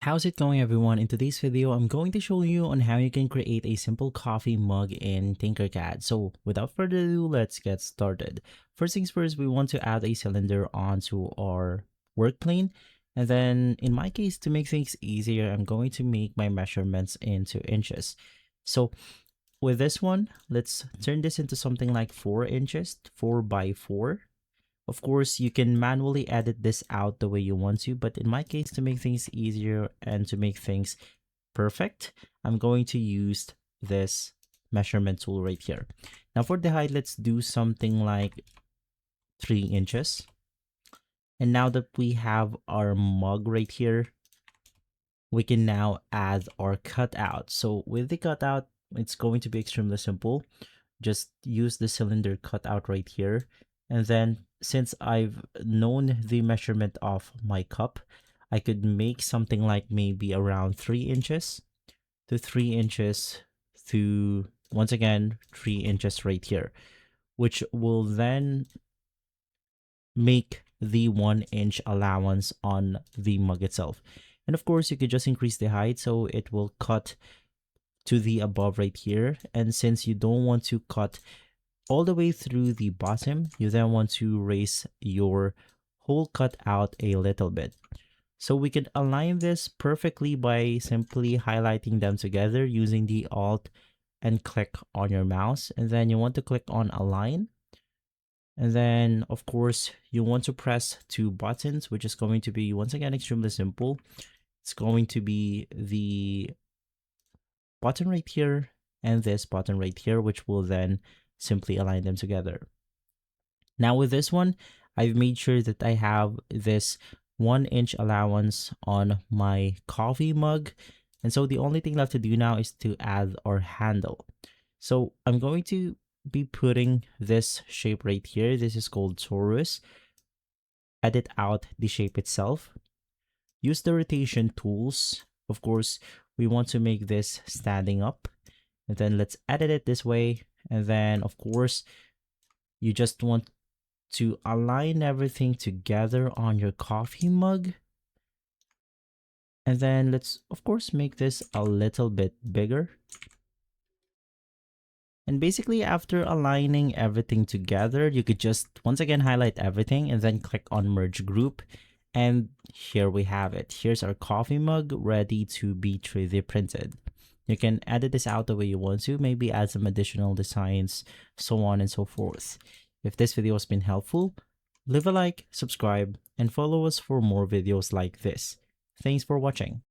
How's it going, everyone? In today's video, I'm going to show you on how you can create a simple coffee mug in Tinkercad. So without further ado, let's get started. First things first, we want to add a cylinder onto our work plane. And then in my case, to make things easier, I'm going to make my measurements into inches. So with this one, let's turn this into something like 4 inches, 4 by 4. Of course, you can manually edit this out the way you want to, but in my case, to make things easier and to make things perfect, I'm going to use this measurement tool right here. Now for the height, let's do something like 3 inches. And now that we have our mug right here, we can now add our cutout. So with the cutout, it's going to be extremely simple. Just use the cylinder cutout right here. And then since I've known the measurement of my cup, I could make something like maybe around 3 inches to 3 inches to, once again, 3 inches right here, which will then make the 1 inch allowance on the mug itself. And of course, you could just increase the height so it will cut to the above right here. And since you don't want to cut all the way through the bottom, you then want to raise your whole cut out a little bit. So we can align this perfectly by simply highlighting them together using the Alt and click on your mouse. And then you want to click on Align. And then, of course, you want to press 2 buttons, which is going to be, once again, extremely simple. It's going to be the button right here and this button right here, which will then simply align them together. Now with this one, I've made sure that I have this 1 inch allowance on my coffee mug. And so the only thing left to do now is to add our handle. So I'm going to be putting this shape right here. This is called torus. Edit out the shape itself. Use the rotation tools. Of course, we want to make this standing up. And then let's edit it this way. And then, of course, you just want to align everything together on your coffee mug. And then let's, of course, make this a little bit bigger. And basically, after aligning everything together, you could just, once again, highlight everything and then click on Merge Group. And here we have it. Here's our coffee mug ready to be 3D printed. You can edit this out the way you want to, maybe add some additional designs, so on and so forth. If this video has been helpful, leave a like, subscribe, and follow us for more videos like this. Thanks for watching.